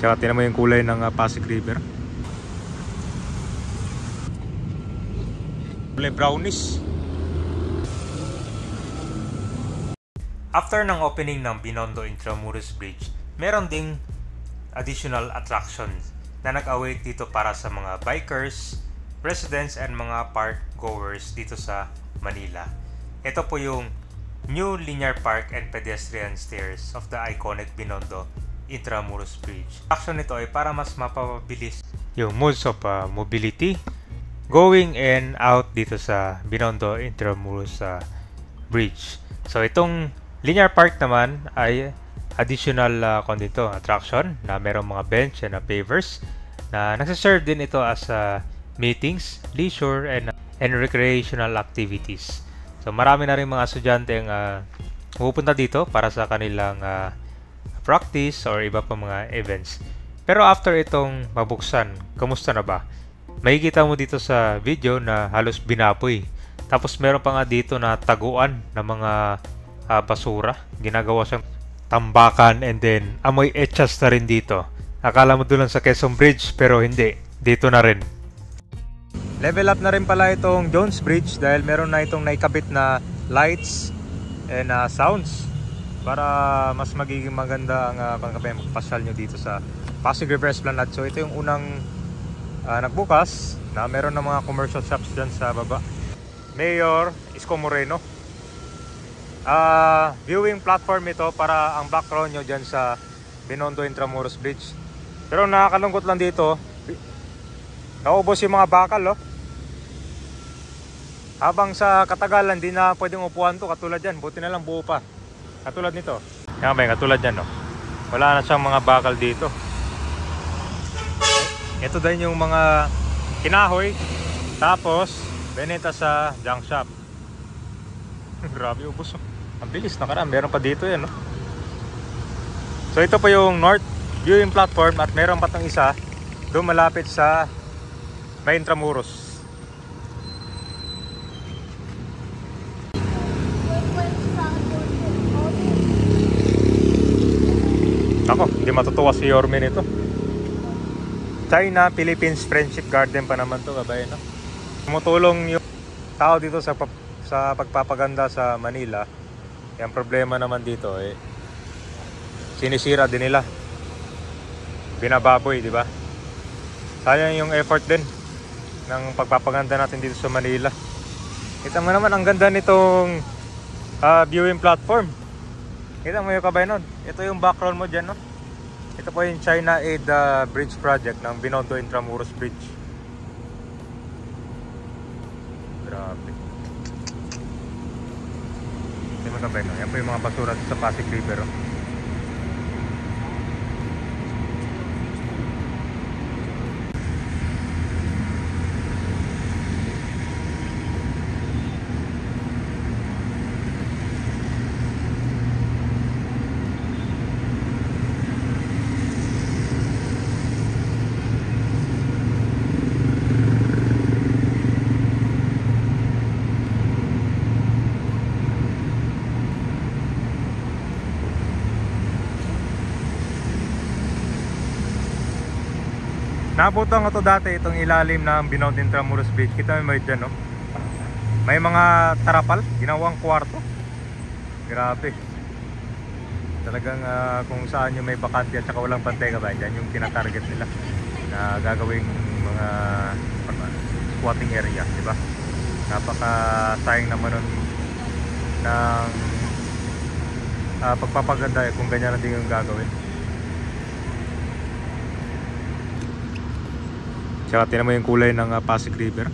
Tsaka tinan mo yung kulay ng Pasig River. Kulay brownish. After ng opening ng Binondo Intramuros Bridge, meron ding additional attractions na nag-await dito para sa mga bikers, residents, and mga park goers dito sa Manila. Ito po yung new linear park and pedestrian stairs of the iconic Binondo Intramuros Bridge. Action nito ay para mas mapabilis yung modes of mobility going in out dito sa Binondo Intramuros Bridge. So itong linear park naman ay additional attraction na merong mga bench and pavers na nagsiserve din ito as meetings, leisure, and recreational activities. So marami na rin mga estudyante ang pupunta dito para sa kanilang practice or iba pa mga events. Pero after itong mabuksan, kamusta na ba? Makikita mo dito sa video na halos binapoy. Tapos meron pa nga dito na taguan ng mga basura. Ginagawa siyang tambakan, and then amoy etchas na rin dito. Akala mo doon lang sa Quezon Bridge, pero hindi. Dito na rin. Level up na rin pala itong Jones Bridge dahil meron na itong naikabit na lights and sounds para mas magiging maganda ang pagpapasyal nyo dito sa Pasig River Esplanade. So ito yung unang nagbukas na meron na mga commercial shops dyan sa baba. Mayor Isko Moreno. Viewing platform ito para ang background nyo dyan sa Binondo Intramuros Bridge. Pero nakakalungkot lang dito, naubos yung mga bakal, oh. Habang sa katagalan, di na pwedeng upuan to katulad yan. Buti na lang buo pa. Katulad nito. Yan ba, katulad yan, oh. Wala na siyang mga bakal dito. Ito din yung mga kinahoy. Tapos benenta sa junk shop. Grabe, ubos, oh. Ang bilis, nakaraan. Meron pa dito yan, no? So ito po yung north viewing platform at meron pa itong isa doon malapit sa may Intramuros. Ako, hindi matutuwa si Yorme nito. China-Philippines Friendship Garden pa naman to, kabayan, no? Tumutulong yung tao dito sa pagpapaganda sa Manila. Yung problema naman dito sinisira din nila, binababoy, di ba? Sayang yung effort din ng pagpapaganda natin dito sa Manila. Kita mo naman ang ganda nitong viewing platform. Kita mo yung kabayan nun. Ito yung background mo dyan, no? Ito po yung China Aid Bridge Project ng Binondo Intramuros Bridge. Grabe. Yan po yung mga basura sa Pasig River, oh. Nabutan ko to dati, itong ilalim ng Binondo Intramuros Bridge. Kita mo dyan, no? May mga tarapal, ginawang kwarto. Grabe. Talagang kung saan yung may bakante at saka walang bantay, ba, dyan yung tinatarget nila na gagawing mga squatting area, di ba? Napaka-sayang naman nun ng pagpapaganda kung ganyan na din yung gagawin. Tsaka tinan mo yung kulay ng Pasig River.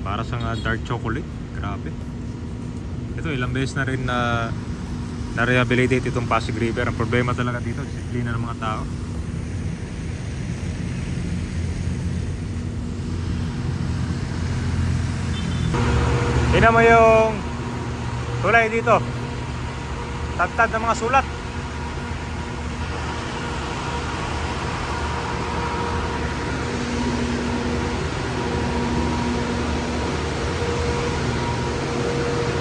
Para sa dark chocolate. Grabe. Ito ilang beses na rin na-rehabilitate itong Pasig River. Ang problema talaga dito, disiplina ng mga tao. Tinan mo yung tulay dito. Tagtad ng mga sulat.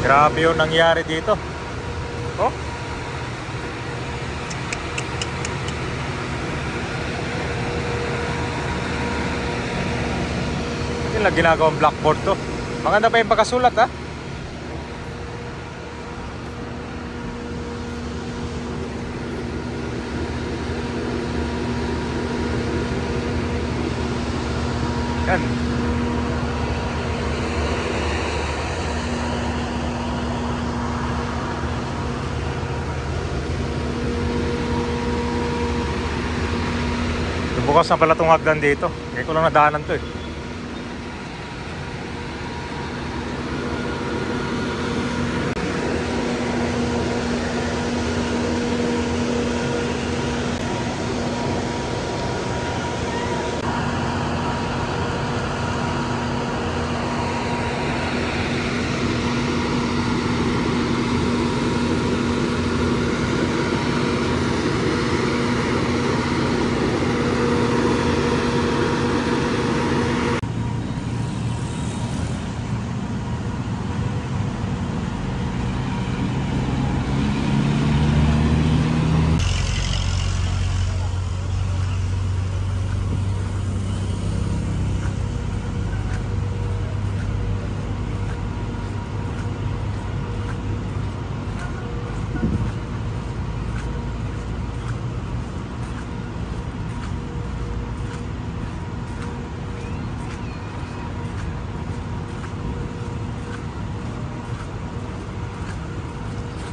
Grabe yung nangyari dito. Oh. nila ginagawang blackboard to. Maganda pa yung pagkasulat ha. Yan. Bukas na pala itong hagdan dito. Kaya ko lang nadaanan to eh.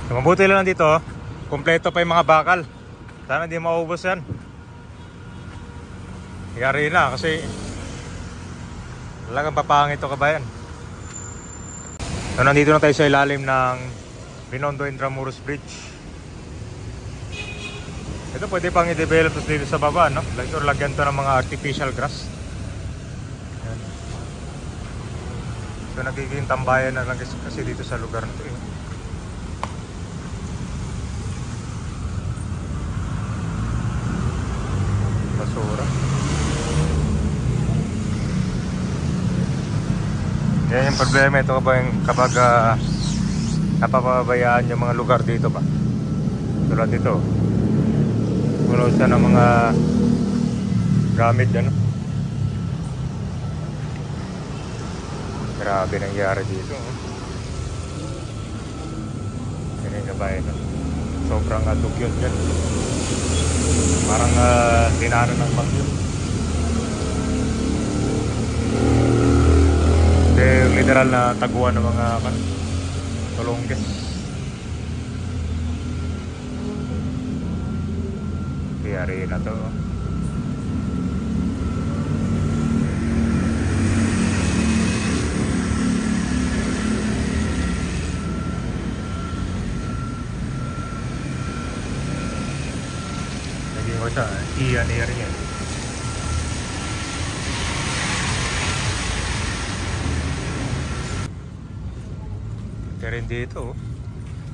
Mabuti lang dito, kompleto pa yung mga bakal. Sana hindi maubos yan. Yari na kasi talagang papangit ito kabayan. So nandito na tayo sa ilalim ng Binondo Intramuros Bridge. Ito pwede pang i-develop dito sa baba, no? Lagyan to ng mga artificial grass. Yan. So nagiging tambayan na lang kasi dito sa lugar na ito eh. Basura. Yan yung problema ito kapag napapabayaan yung mga lugar dito ba. Tulad dito. Puno siya ng mga gamit yan. Grabe nangyari dito. Yan yung kabayan. Sobrang dugyot yan. Parang dinaanan ng bagyo. Literal na taguan ng mga tulongges. Kiyari na to. Naging ko siya, iyan rin. Kaya rin dito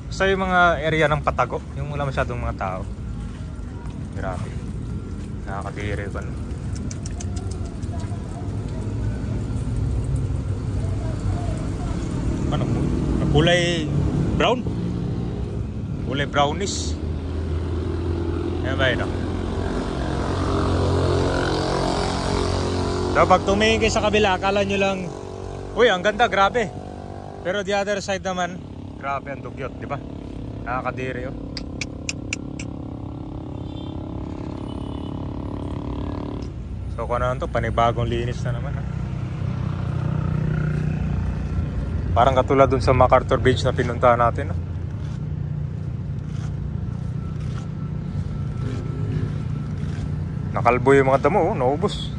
basta yung mga area ng patago, yung wala masyadong mga tao. Grabe, nakakadiri ba no? Ano mo? Kulay brown? Kulay brownish. Ayan ba yun no? So pag tumingin kayo sa kabila, akala nyo lang uy, ang ganda, grabe. Pero the other side naman, grabe ang dugyot, di ba? Nakakadiri oh. So kung ano to, panibagong linis na naman. Parang katulad dun sa MacArthur Bridge na pinuntahan natin. Nakalbo yung mga damo, naubos.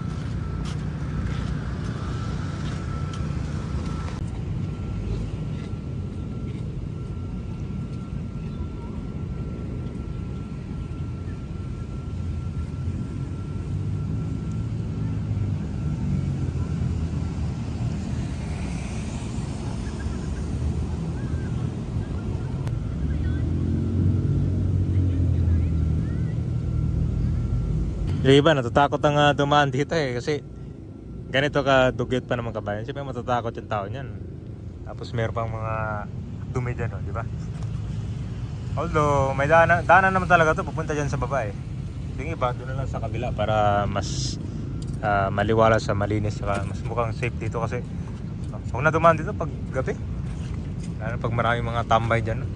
Yung iba natatakot ang dumaan dito eh kasi ganito ka dugyot pa naman kabayan. Siyempre matatakot yung tao niyan. Tapos meron pang mga dumi dyan, di ba? Although may daanan naman talaga to pupunta dyan sa baba eh. Yung iba doon na lang sa kabila para mas maliwala sa malinis, saka mas mukhang safe dito kasi huwag na dumaan dito pag gabi, lalo pag maraming mga tambay dyan, no?